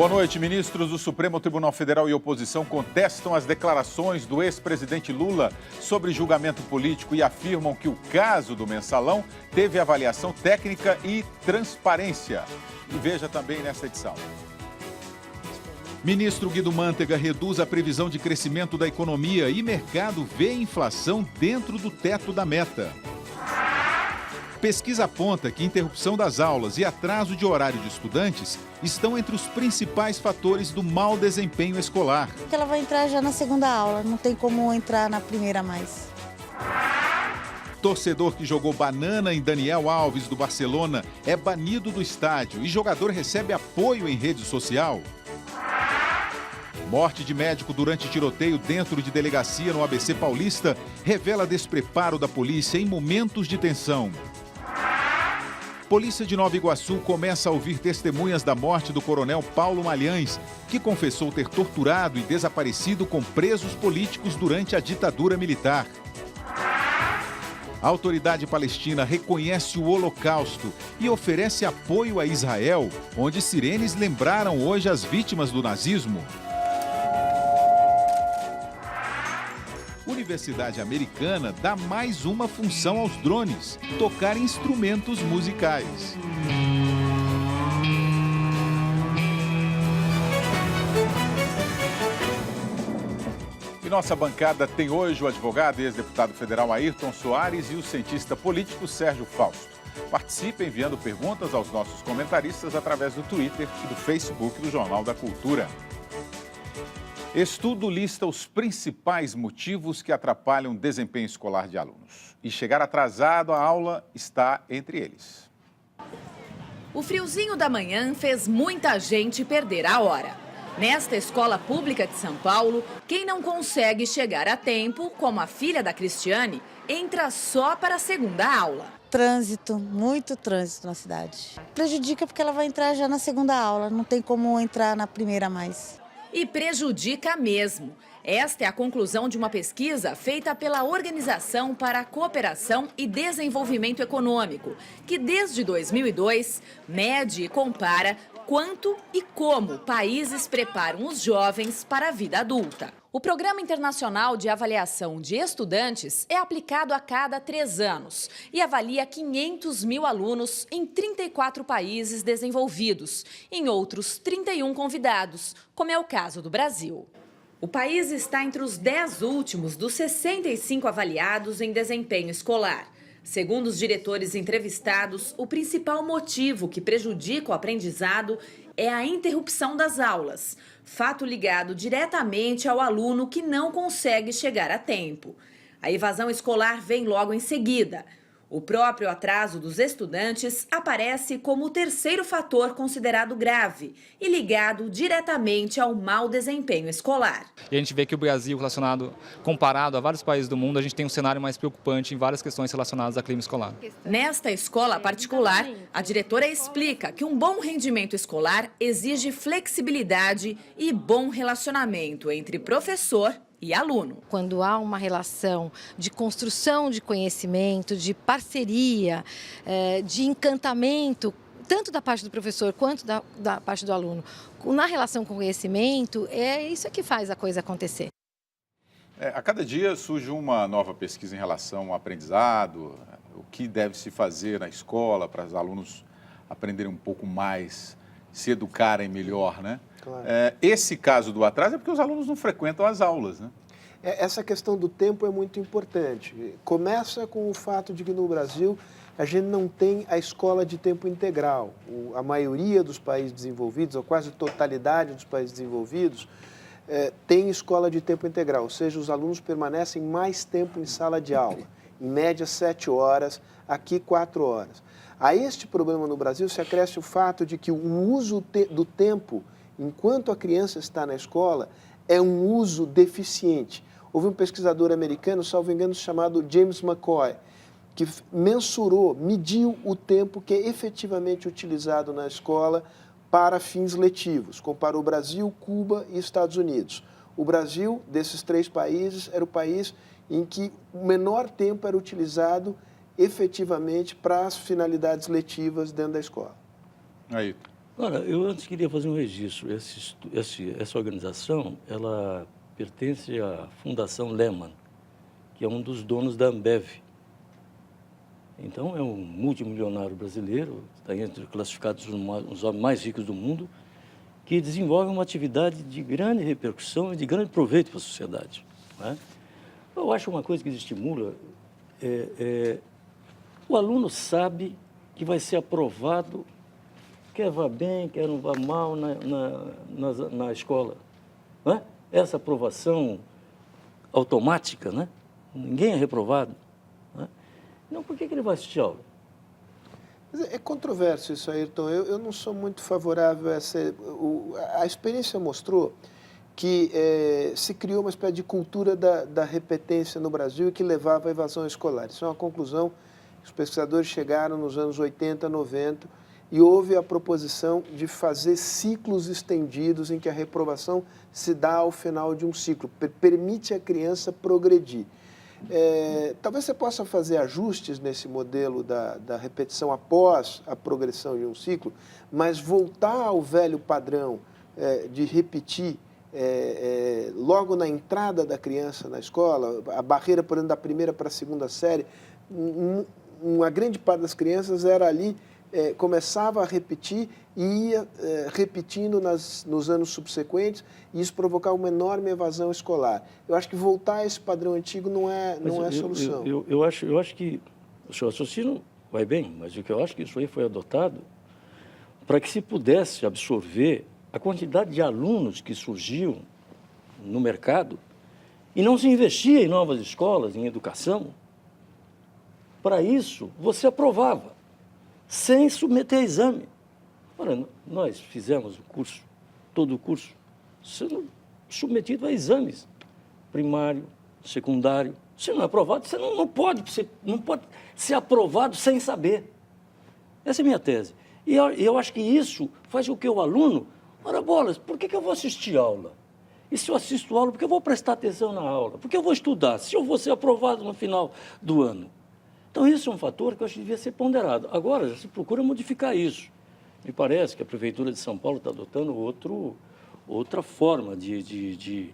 Boa noite. Ministros do Supremo Tribunal Federal e oposição contestam as declarações do ex-presidente Lula sobre julgamento político e afirmam que o caso do Mensalão teve avaliação técnica e transparência. E veja também nesta edição. Ministro Guido Mantega reduz a previsão de crescimento da economia e mercado vê inflação dentro do teto da meta. Pesquisa aponta que interrupção das aulas e atraso de horário de estudantes estão entre os principais fatores do mau desempenho escolar. Ela vai entrar já na segunda aula, não tem como entrar na primeira mais. Torcedor que jogou banana em Daniel Alves do Barcelona é banido do estádio e jogador recebe apoio em rede social. Morte de médico durante tiroteio dentro de delegacia no ABC Paulista revela despreparo da polícia em momentos de tensão. Polícia de Nova Iguaçu começa a ouvir testemunhas da morte do coronel Paulo Malhães, que confessou ter torturado e desaparecido com presos políticos durante a ditadura militar. A autoridade palestina reconhece o Holocausto e oferece apoio a Israel, onde sirenes lembraram hoje as vítimas do nazismo. Universidade Americana dá mais uma função aos drones: tocar instrumentos musicais. E nossa bancada tem hoje o advogado e ex-deputado federal Ayrton Soares e o cientista político Sérgio Fausto. Participe enviando perguntas aos nossos comentaristas através do Twitter e do Facebook do Jornal da Cultura. Estudo lista os principais motivos que atrapalham o desempenho escolar de alunos. E chegar atrasado à aula está entre eles. O friozinho da manhã fez muita gente perder a hora. Nesta escola pública de São Paulo, quem não consegue chegar a tempo, como a filha da Cristiane, entra só para a segunda aula. Trânsito, muito trânsito na cidade. Prejudica porque ela vai entrar já na segunda aula, não tem como entrar na primeira mais. E prejudica mesmo. Esta é a conclusão de uma pesquisa feita pela Organização para a Cooperação e Desenvolvimento Econômico, que desde 2002 mede e compara quanto e como países preparam os jovens para a vida adulta. O Programa Internacional de Avaliação de Estudantes é aplicado a cada 3 anos e avalia 500 mil alunos em 34 países desenvolvidos, em outros 31 convidados, como é o caso do Brasil. O país está entre os 10 últimos dos 65 avaliados em desempenho escolar. Segundo os diretores entrevistados, o principal motivo que prejudica o aprendizado é a interrupção das aulas, fato ligado diretamente ao aluno que não consegue chegar a tempo. A evasão escolar vem logo em seguida. O próprio atraso dos estudantes aparece como o terceiro fator considerado grave e ligado diretamente ao mau desempenho escolar. E a gente vê que o Brasil, comparado a vários países do mundo, a gente tem um cenário mais preocupante em várias questões relacionadas ao clima escolar. Nesta escola particular, a diretora explica que um bom rendimento escolar exige flexibilidade e bom relacionamento entre professor e aluno. Quando há uma relação de construção de conhecimento, de parceria, de encantamento, tanto da parte do professor quanto da parte do aluno, na relação com o conhecimento, é isso que faz a coisa acontecer. A cada dia surge uma nova pesquisa em relação ao aprendizado, o que deve se fazer na escola para os alunos aprenderem um pouco mais, se educarem melhor, né? Claro. Esse caso do atraso é porque os alunos não frequentam as aulas, né? Essa questão do tempo é muito importante. Começa com o fato de que no Brasil a gente não tem a escola de tempo integral. A maioria dos países desenvolvidos, ou quase a totalidade dos países desenvolvidos, tem escola de tempo integral, ou seja, os alunos permanecem mais tempo em sala de aula, em média 7 horas, aqui 4 horas. A este problema no Brasil se acresce o fato de que o uso do tempo enquanto a criança está na escola é um uso deficiente. Houve um pesquisador americano, salvo engano, chamado James McCoy, que mediu o tempo que é efetivamente utilizado na escola para fins letivos. Comparou Brasil, Cuba e Estados Unidos. O Brasil, desses 3 países, era o país em que o menor tempo era utilizado efetivamente para as finalidades letivas dentro da escola. Aí. Ora, eu antes queria fazer um registro. Essa organização, ela pertence à Fundação Lehman, que é um dos donos da Ambev. Então, é um multimilionário brasileiro, está entre classificados os homens mais ricos do mundo, que desenvolve uma atividade de grande repercussão e de grande proveito para a sociedade, né? Eu acho uma coisa que estimula, o aluno sabe que vai ser aprovado, quer vá bem, quer não vá mal na escola, né? Essa aprovação automática, né? Ninguém é reprovado, né? Então, por que ele vai assistir aula? É controverso isso, Ayrton. Eu não sou muito favorável a essa... A experiência mostrou que se criou uma espécie de cultura da repetência no Brasil e que levava à evasão escolar. Isso é uma conclusão que os pesquisadores chegaram nos anos 80, 90, e houve a proposição de fazer ciclos estendidos em que a reprovação se dá ao final de um ciclo, permite a criança progredir. Talvez você possa fazer ajustes nesse modelo da repetição após a progressão de um ciclo, mas voltar ao velho padrão de repetir logo na entrada da criança na escola, a barreira, por exemplo, da primeira para a segunda série, uma grande parte das crianças era ali, começava a repetir e ia repetindo nos anos subsequentes, e isso provocava uma enorme evasão escolar. Eu acho que voltar a esse padrão antigo não é solução. Eu acho que o seu raciocínio vai bem, mas o que eu acho que isso aí foi adotado para que se pudesse absorver a quantidade de alunos que surgiam no mercado e não se investia em novas escolas, em educação. Para isso, você aprovava, sem submeter a exame. Ora, nós fizemos o curso, todo o curso, sendo submetido a exames, primário, secundário. Se não é aprovado, você não pode ser aprovado sem saber. Essa é a minha tese. E eu acho que isso faz com que o aluno... Ora, bolas, por que eu vou assistir aula? E se eu assisto aula, por que eu vou prestar atenção na aula? Por que eu vou estudar? Se eu vou ser aprovado no final do ano? Então, isso é um fator que eu acho que devia ser ponderado. Agora, se procura modificar isso. Me parece que a Prefeitura de São Paulo está adotando outra forma de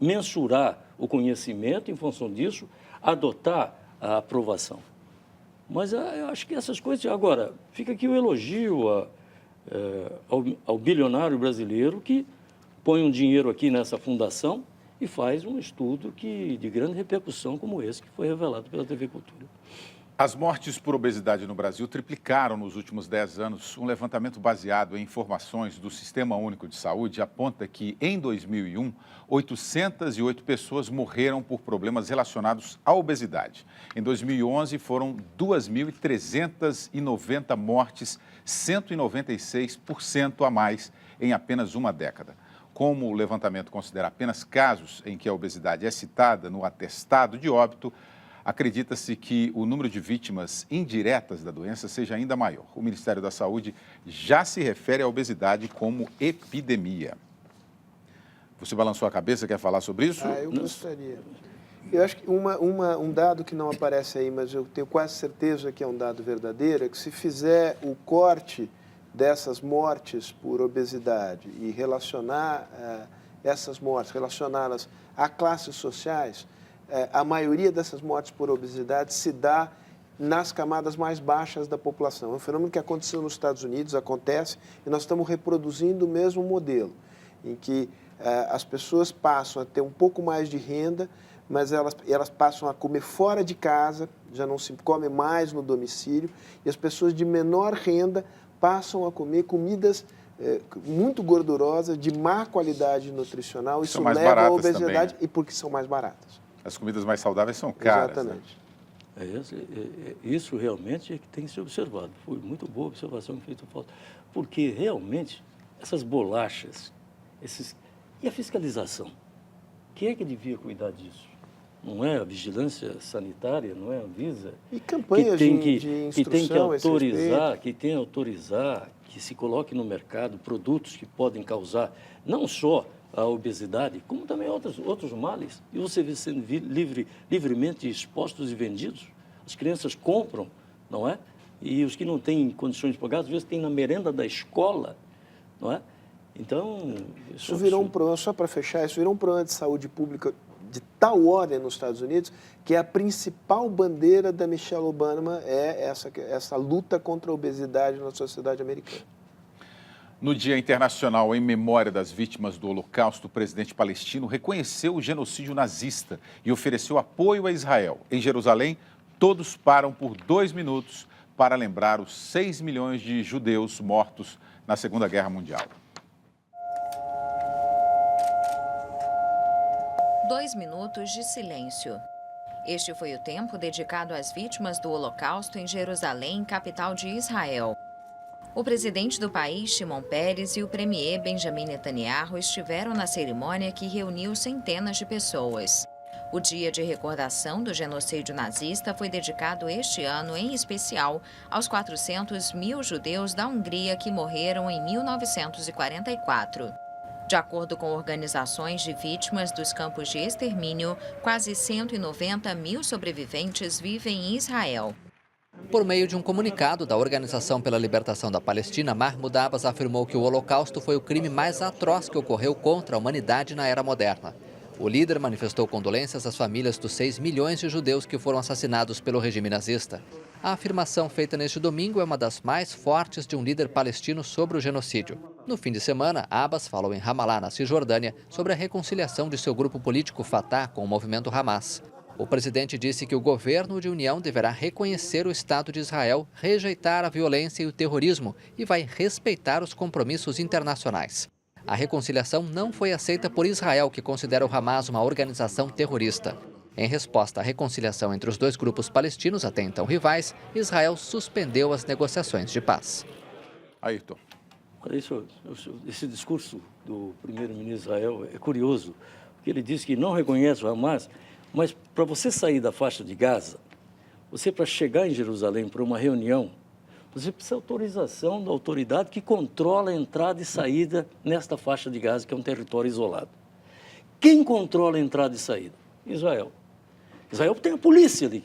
mensurar o conhecimento, em função disso, adotar a aprovação. Mas eu acho que essas coisas... Agora, fica aqui o elogio ao bilionário brasileiro que põe um dinheiro aqui nessa fundação e faz um estudo de grande repercussão como esse que foi revelado pela TV Cultura. As mortes por obesidade no Brasil triplicaram nos últimos 10 anos. Um levantamento baseado em informações do Sistema Único de Saúde aponta que, em 2001, 808 pessoas morreram por problemas relacionados à obesidade. Em 2011, foram 2.390 mortes, 196% a mais em apenas uma década. Como o levantamento considera apenas casos em que a obesidade é citada no atestado de óbito, acredita-se que o número de vítimas indiretas da doença seja ainda maior. O Ministério da Saúde já se refere à obesidade como epidemia. Você balançou a cabeça, quer falar sobre isso? Eu gostaria. Eu acho que um dado que não aparece aí, mas eu tenho quase certeza que é um dado verdadeiro, é que se fizer o corte dessas mortes por obesidade e relacionar essas mortes, relacioná-las a classes sociais, a maioria dessas mortes por obesidade se dá nas camadas mais baixas da população. É um fenômeno que aconteceu nos Estados Unidos, acontece, e nós estamos reproduzindo o mesmo modelo, em que as pessoas passam a ter um pouco mais de renda, mas elas passam a comer fora de casa, já não se come mais no domicílio, e as pessoas de menor renda passam a comer comidas muito gordurosas, de má qualidade nutricional. Isso leva à obesidade também, e porque são mais baratas. As comidas mais saudáveis são caras. Exatamente. Né? Isso realmente é que tem que ser observado. Foi muito boa a observação que feita falta. Porque realmente essas bolachas, e a fiscalização? Quem é que devia cuidar disso? Não é a vigilância sanitária, não é a Anvisa? E campanhas de instrução, que tem que autorizar que se coloque no mercado produtos que podem causar não só a obesidade, como também outros males. E você vê sendo livremente expostos e vendidos. As crianças compram, não é? e os que não têm condições de pagar, às vezes tem na merenda da escola, não é? Então... Isso virou um problema, só para fechar, isso virou um problema de saúde pública de tal ordem nos Estados Unidos, que a principal bandeira da Michelle Obama é essa luta contra a obesidade na sociedade americana. No Dia Internacional em Memória das Vítimas do Holocausto, o presidente palestino reconheceu o genocídio nazista e ofereceu apoio a Israel. Em Jerusalém, todos param por 2 minutos para lembrar os 6 milhões de judeus mortos na Segunda Guerra Mundial. 2 minutos de silêncio. Este foi o tempo dedicado às vítimas do Holocausto em Jerusalém, capital de Israel. O presidente do país, Shimon Peres, e o premier Benjamin Netanyahu estiveram na cerimônia que reuniu centenas de pessoas. O dia de recordação do genocídio nazista foi dedicado este ano, em especial, aos 400 mil judeus da Hungria que morreram em 1944. De acordo com organizações de vítimas dos campos de extermínio, quase 190 mil sobreviventes vivem em Israel. Por meio de um comunicado da Organização pela Libertação da Palestina, Mahmoud Abbas afirmou que o Holocausto foi o crime mais atroz que ocorreu contra a humanidade na era moderna. O líder manifestou condolências às famílias dos 6 milhões de judeus que foram assassinados pelo regime nazista. A afirmação feita neste domingo é uma das mais fortes de um líder palestino sobre o genocídio. No fim de semana, Abbas falou em Ramallah, na Cisjordânia, sobre a reconciliação de seu grupo político Fatah com o movimento Hamas. O presidente disse que o governo de união deverá reconhecer o Estado de Israel, rejeitar a violência e o terrorismo e vai respeitar os compromissos internacionais. A reconciliação não foi aceita por Israel, que considera o Hamas uma organização terrorista. Em resposta à reconciliação entre os dois grupos palestinos, até então rivais, Israel suspendeu as negociações de paz. Ayrton. Esse discurso do primeiro-ministro de Israel é curioso, porque ele diz que não reconhece o Hamas, mas para você sair da faixa de Gaza, você para chegar em Jerusalém para uma reunião, você precisa de autorização da autoridade que controla a entrada e saída nesta faixa de Gaza, que é um território isolado. Quem controla a entrada e saída? Israel. Israel tem a polícia ali.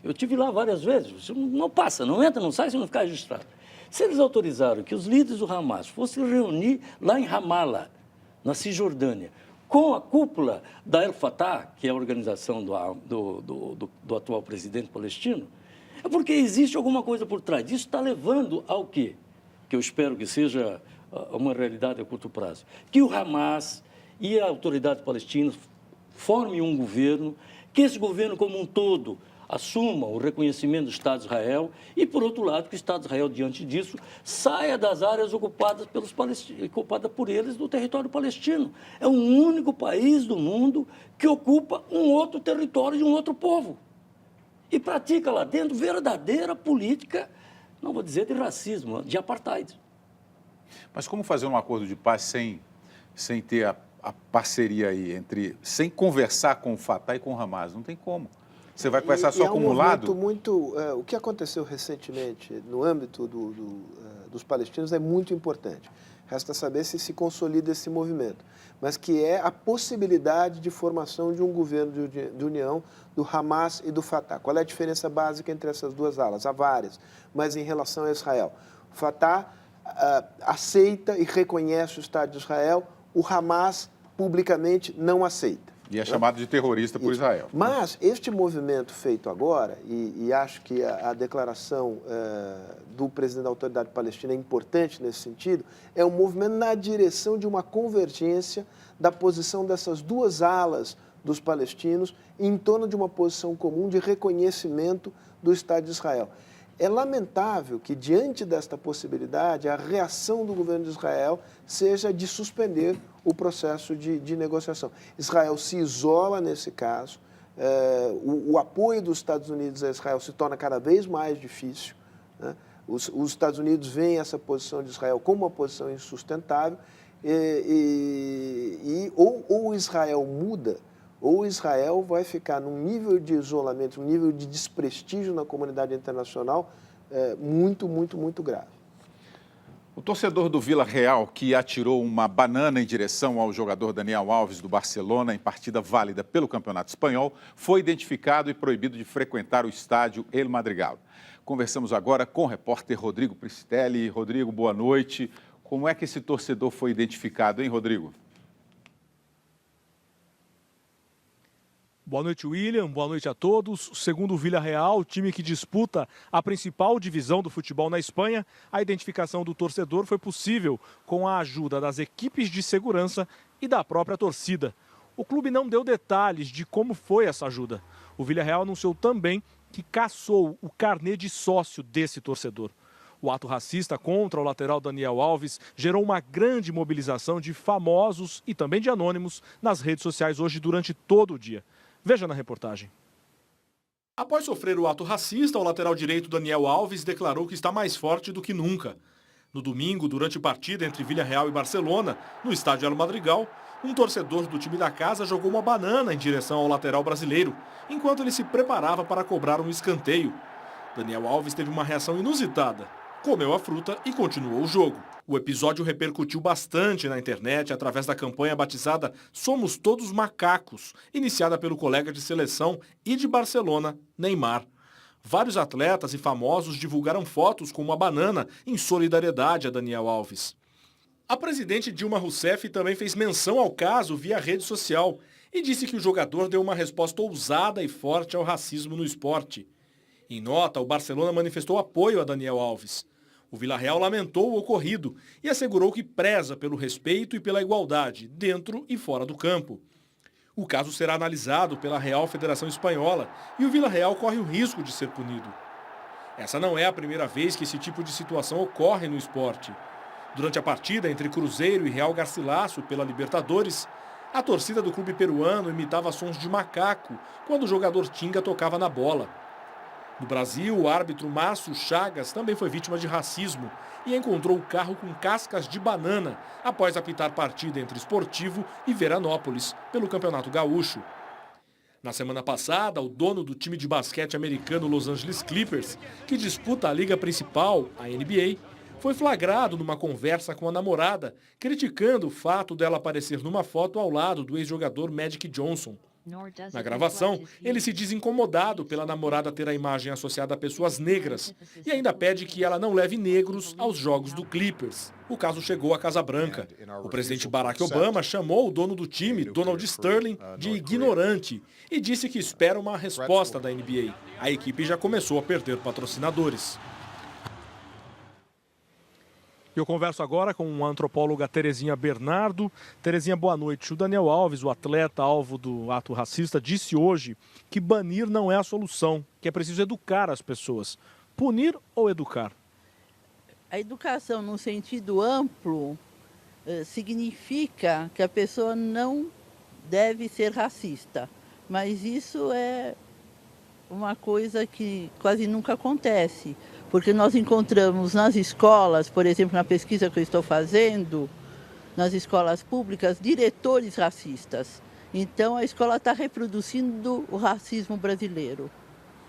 Eu estive lá várias vezes. Você não passa, não entra, não sai se não ficar registrado. Se eles autorizaram que os líderes do Hamas fossem reunir lá em Ramallah, na Cisjordânia, com a cúpula da El Fatah, que é a organização do atual presidente palestino, é porque existe alguma coisa por trás. Isso está levando ao quê? Que eu espero que seja uma realidade a curto prazo. Que o Hamas e a autoridade palestina formem um governo, que esse governo como um todo assuma o reconhecimento do Estado de Israel e, por outro lado, que o Estado de Israel, diante disso, saia das áreas ocupadas por eles do território palestino. É o único país do mundo que ocupa um outro território de um outro povo e pratica lá dentro verdadeira política, não vou dizer de racismo, de apartheid. Mas como fazer um acordo de paz sem ter a parceria aí sem conversar com o Fatah e com o Hamas? Não tem como. Você vai conversar só com um lado? O que aconteceu recentemente no âmbito dos palestinos é muito importante. Resta saber se consolida esse movimento, mas que é a possibilidade de formação de um governo de união do Hamas e do Fatah. Qual é a diferença básica entre essas duas alas? Há várias, mas em relação a Israel. O Fatah aceita e reconhece o Estado de Israel, o Hamas publicamente não aceita. E é chamado de terrorista por Israel. Mas este movimento feito agora, e acho que a declaração do presidente da Autoridade Palestina é importante nesse sentido, é um movimento na direção de uma convergência da posição dessas duas alas dos palestinos em torno de uma posição comum de reconhecimento do Estado de Israel. É lamentável que, diante desta possibilidade, a reação do governo de Israel seja de suspender o processo de negociação. Israel se isola nesse caso, o apoio dos Estados Unidos a Israel se torna cada vez mais difícil, né? Os Estados Unidos veem essa posição de Israel como uma posição insustentável ou Israel muda, ou Israel vai ficar num nível de isolamento, um nível de desprestígio na comunidade internacional muito grave. O torcedor do Vila Real, que atirou uma banana em direção ao jogador Daniel Alves do Barcelona em partida válida pelo Campeonato Espanhol, foi identificado e proibido de frequentar o estádio El Madrigal. Conversamos agora com o repórter Rodrigo Priscitelli. Rodrigo, boa noite. Como é que esse torcedor foi identificado, hein, Rodrigo? Boa noite, William. Boa noite a todos. Segundo o Vila Real, time que disputa a principal divisão do futebol na Espanha, a identificação do torcedor foi possível com a ajuda das equipes de segurança e da própria torcida. O clube não deu detalhes de como foi essa ajuda. O Vila Real anunciou também que cassou o carnê de sócio desse torcedor. O ato racista contra o lateral Daniel Alves gerou uma grande mobilização de famosos e também de anônimos nas redes sociais hoje durante todo o dia. Veja na reportagem. Após sofrer o ato racista, o lateral direito Daniel Alves declarou que está mais forte do que nunca. No domingo, durante a partida entre Vila Real e Barcelona, no estádio El Madrigal, um torcedor do time da casa jogou uma banana em direção ao lateral brasileiro, enquanto ele se preparava para cobrar um escanteio. Daniel Alves teve uma reação inusitada, comeu a fruta e continuou o jogo. O episódio repercutiu bastante na internet através da campanha batizada Somos Todos Macacos, iniciada pelo colega de seleção e de Barcelona, Neymar. Vários atletas e famosos divulgaram fotos com uma banana em solidariedade a Daniel Alves. A presidente Dilma Rousseff também fez menção ao caso via rede social e disse que o jogador deu uma resposta ousada e forte ao racismo no esporte. Em nota, o Barcelona manifestou apoio a Daniel Alves. O Vila Real lamentou o ocorrido e assegurou que preza pelo respeito e pela igualdade, dentro e fora do campo. O caso será analisado pela Real Federação Espanhola e o Vila Real corre o risco de ser punido. Essa não é a primeira vez que esse tipo de situação ocorre no esporte. Durante a partida entre Cruzeiro e Real Garcilaso pela Libertadores, a torcida do clube peruano imitava sons de macaco quando o jogador Tinga tocava na bola. No Brasil, o árbitro Márcio Chagas também foi vítima de racismo e encontrou o carro com cascas de banana após apitar partida entre Sportivo e Veranópolis pelo Campeonato Gaúcho. Na semana passada, o dono do time de basquete americano Los Angeles Clippers, que disputa a liga principal, a NBA, foi flagrado numa conversa com a namorada, criticando o fato dela aparecer numa foto ao lado do ex-jogador Magic Johnson. Na gravação, ele se diz incomodado pela namorada ter a imagem associada a pessoas negras e ainda pede que ela não leve negros aos jogos do Clippers. O caso chegou à Casa Branca. O presidente Barack Obama chamou o dono do time, Donald Sterling, de ignorante e disse que espera uma resposta da NBA. A equipe já começou a perder patrocinadores. Eu converso agora com a antropóloga Terezinha Bernardo. Terezinha, boa noite. O Daniel Alves, o atleta alvo do ato racista, disse hoje que banir não é a solução, que é preciso educar as pessoas. Punir ou educar? A educação, no sentido amplo, significa que a pessoa não deve ser racista. Mas isso é uma coisa que quase nunca acontece. Porque nós encontramos nas escolas, por exemplo, na pesquisa que eu estou fazendo, nas escolas públicas, diretores racistas. Então, a escola está reproduzindo o racismo brasileiro.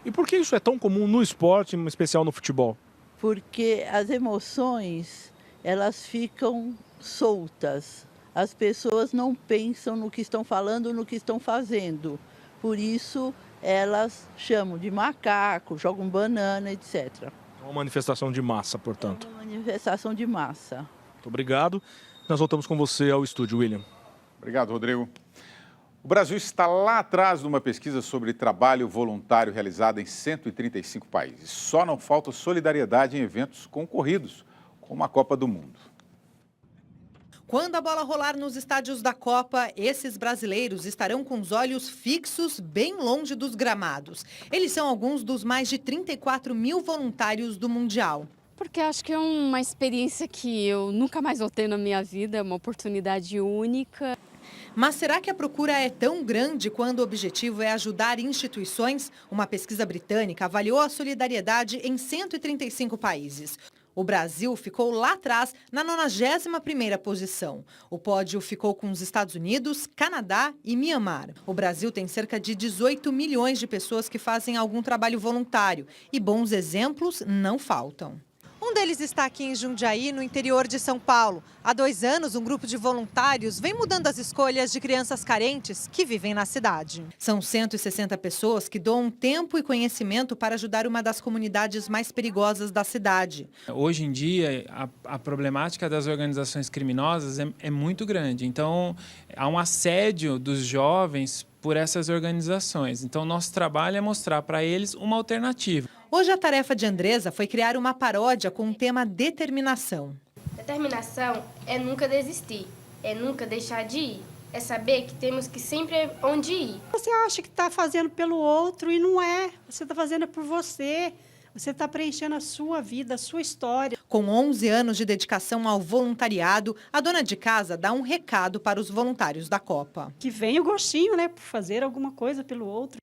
E por que isso é tão comum no esporte, em especial no futebol? Porque as emoções, elas ficam soltas. As pessoas não pensam no que estão falando, no que estão fazendo. Por isso, elas chamam de macaco, jogam banana, etc. Uma manifestação de massa, portanto. É uma manifestação de massa. Muito obrigado. Nós voltamos com você ao estúdio, William. Obrigado, Rodrigo. O Brasil está lá atrás numa pesquisa sobre trabalho voluntário realizada em 135 países. Só não falta solidariedade em eventos concorridos, como a Copa do Mundo. Quando a bola rolar nos estádios da Copa, esses brasileiros estarão com os olhos fixos bem longe dos gramados. Eles são alguns dos mais de 34 mil voluntários do Mundial. Porque acho que é uma experiência que eu nunca mais vou ter na minha vida, é uma oportunidade única. Mas será que a procura é tão grande quando o objetivo é ajudar instituições? Uma pesquisa britânica avaliou a solidariedade em 135 países. O Brasil ficou lá atrás, na 91ª posição. O pódio ficou com os Estados Unidos, Canadá e Mianmar. O Brasil tem cerca de 18 milhões de pessoas que fazem algum trabalho voluntário e bons exemplos não faltam. Um Um deles está aqui em Jundiaí, no interior de São Paulo. Há 2 anos, um grupo de voluntários vem mudando as escolhas de crianças carentes que vivem na cidade. São 160 pessoas que doam tempo e conhecimento para ajudar uma das comunidades mais perigosas da cidade. Hoje em dia, a problemática das organizações criminosas é muito grande. Então, há um assédio dos jovens por essas organizações. Então, nosso trabalho é mostrar para eles uma alternativa. Hoje a tarefa de Andresa foi criar uma paródia com o tema determinação. Determinação é nunca desistir, é nunca deixar de ir, é saber que temos que sempre onde ir. Você acha que está fazendo pelo outro e não é, você está fazendo por você. Você está preenchendo a sua vida, a sua história. Com 11 anos de dedicação ao voluntariado, a dona de casa dá um recado para os voluntários da Copa. Que vem o gostinho, né, por fazer alguma coisa pelo outro.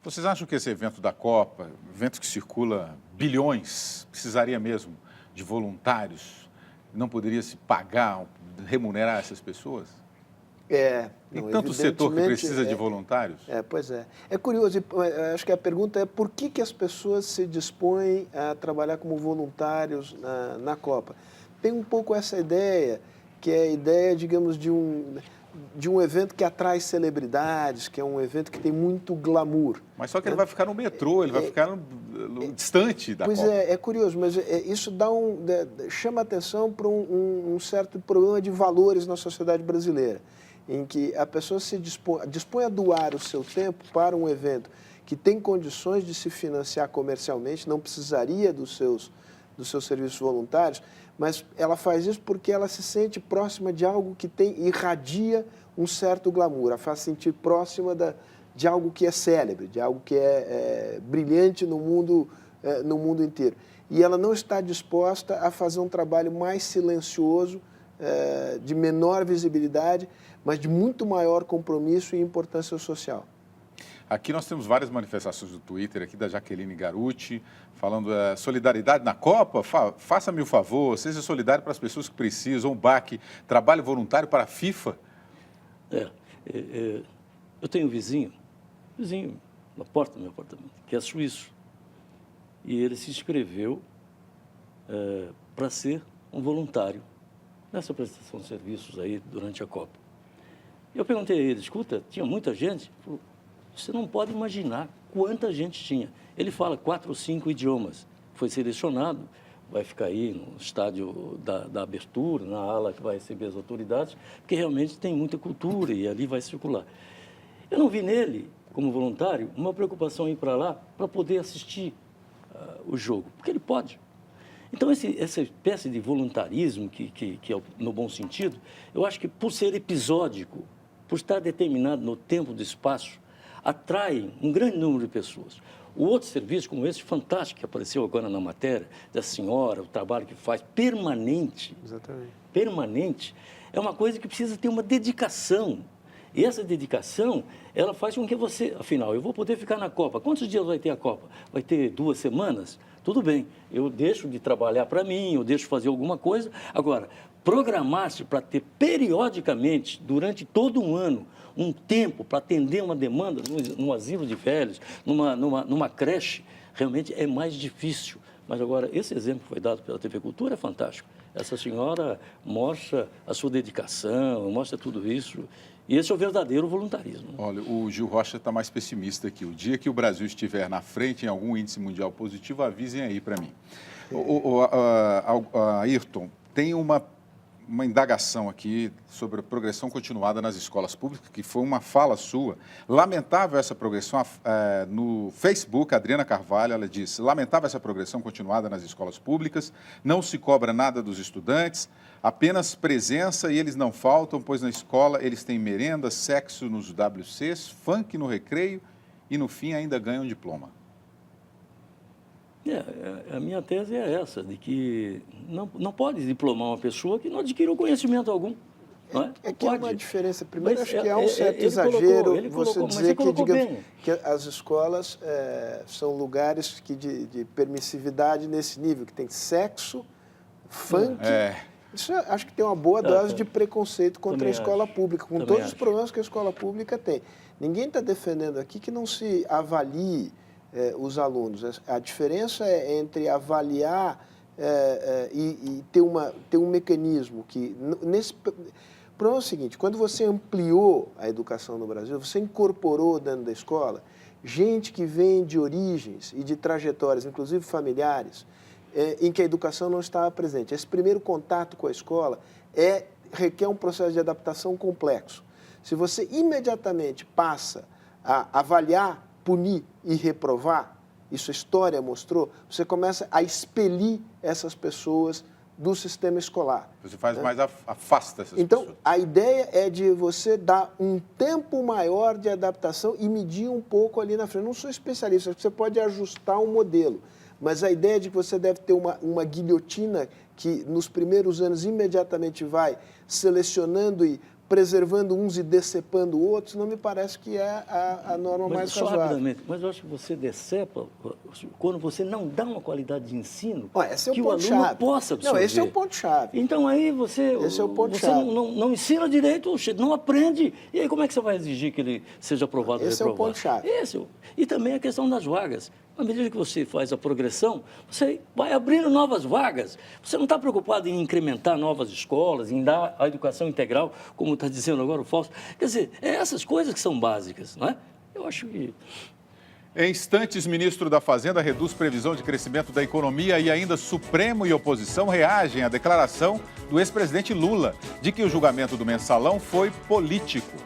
Vocês acham que esse evento da Copa, evento que circula bilhões, precisaria mesmo de voluntários? Não poderia se pagar, remunerar essas pessoas? Tem tanto setor que precisa de voluntários? Pois é. É curioso, acho que a pergunta é por que as pessoas se dispõem a trabalhar como voluntários na Copa? Tem um pouco essa ideia, que é a ideia, digamos, de um evento que atrai celebridades, que é um evento que tem muito glamour. Mas só que ele vai ficar no metrô, ele vai ficar distante da Copa. Pois é curioso, mas isso chama atenção para um certo problema de valores na sociedade brasileira, em que a pessoa se dispõe a doar o seu tempo para um evento que tem condições de se financiar comercialmente, não precisaria dos seus serviços voluntários, mas ela faz isso porque ela se sente próxima de algo que irradia um certo glamour, a faz sentir próxima de algo que é célebre, de algo que é brilhante no mundo inteiro. E ela não está disposta a fazer um trabalho mais silencioso, de menor visibilidade, mas de muito maior compromisso e importância social. Aqui nós temos várias manifestações do Twitter, aqui da Jaqueline Garuti, falando solidariedade na Copa, faça-me o favor, seja solidário para as pessoas que precisam, o BAC, trabalho voluntário para a FIFA. Eu tenho um vizinho na porta do meu apartamento, que é suíço, e ele se inscreveu para ser um voluntário nessa prestação de serviços aí durante a Copa. Eu perguntei a ele, escuta, tinha muita gente? Ele falou, você não pode imaginar quanta gente tinha. Ele fala 4 ou 5 idiomas. Foi selecionado, vai ficar aí no estádio da abertura, na ala que vai receber as autoridades, porque realmente tem muita cultura e ali vai circular. Eu não vi nele, como voluntário, uma preocupação em ir para lá para poder assistir o jogo, porque ele pode. Então, essa espécie de voluntarismo, que é no bom sentido, eu acho que por ser episódico, por estar determinado no tempo e no espaço, atrai um grande número de pessoas. O outro serviço, como esse, fantástico, que apareceu agora na matéria, da senhora, o trabalho que faz, permanente. Exatamente. Permanente, é uma coisa que precisa ter uma dedicação. E essa dedicação, ela faz com que você, afinal, eu vou poder ficar na Copa. Quantos dias vai ter a Copa? Vai ter 2 semanas? Tudo bem, eu deixo de trabalhar para mim, eu deixo de fazer alguma coisa. Agora, programar-se para ter periodicamente, durante todo um ano, um tempo para atender uma demanda num asilo de velhos, numa creche, realmente é mais difícil. Mas agora, esse exemplo que foi dado pela TV Cultura é fantástico. Essa senhora mostra a sua dedicação, mostra tudo isso. E esse é o verdadeiro voluntarismo. Olha, o Gil Rocha está mais pessimista aqui. O dia que o Brasil estiver na frente em algum índice mundial positivo, avisem aí para mim. Ayrton, tem uma indagação aqui sobre a progressão continuada nas escolas públicas, que foi uma fala sua. Lamentável essa progressão. No Facebook, a Adriana Carvalho, ela disse, lamentável essa progressão continuada nas escolas públicas, não se cobra nada dos estudantes, apenas presença e eles não faltam, pois na escola eles têm merenda, sexo nos WCs, funk no recreio e no fim ainda ganham um diploma. A minha tese é essa, de que não pode diplomar uma pessoa que não adquiriu conhecimento algum. É que há uma diferença. Primeiro, acho que há um certo exagero você dizer que, digamos, que as escolas são lugares de permissividade nesse nível, que tem sexo, funk. Isso acho que tem uma boa dose de preconceito contra a escola pública, com todos os problemas que a escola pública tem. Ninguém está defendendo aqui que não se avalie os alunos. A diferença é entre avaliar e ter um mecanismo que... O problema é o seguinte, quando você ampliou a educação no Brasil, você incorporou dentro da escola gente que vem de origens e de trajetórias, inclusive familiares, em que a educação não estava presente. Esse primeiro contato com a escola requer um processo de adaptação complexo. Se você imediatamente passa a avaliar, punir e reprovar, isso a história mostrou, você começa a expelir essas pessoas do sistema escolar. Você faz mais, afasta essas pessoas. Então, a ideia é de você dar um tempo maior de adaptação e medir um pouco ali na frente. Eu não sou especialista, acho que você pode ajustar um modelo, mas a ideia de que você deve ter uma guilhotina que nos primeiros anos imediatamente vai selecionando e preservando uns e decepando outros, não me parece que é a norma mais razoável. Rapidamente, mas eu acho que você decepa quando você não dá uma qualidade de ensino esse é que o o aluno ponto-chave. possa absorver. Não, esse é o ponto-chave. Então aí você não ensina direito, não aprende, e aí como é que você vai exigir que ele seja aprovado ou reprovado? Esse é o ponto-chave. E também a questão das vagas. À medida que você faz a progressão, você vai abrindo novas vagas. Você não está preocupado em incrementar novas escolas, em dar a educação integral, como está dizendo agora o Fausto. Quer dizer, essas coisas que são básicas, não é? Eu acho que... Em instantes, ministro da Fazenda reduz previsão de crescimento da economia e ainda Supremo e oposição reagem à declaração do ex-presidente Lula de que o julgamento do Mensalão foi político.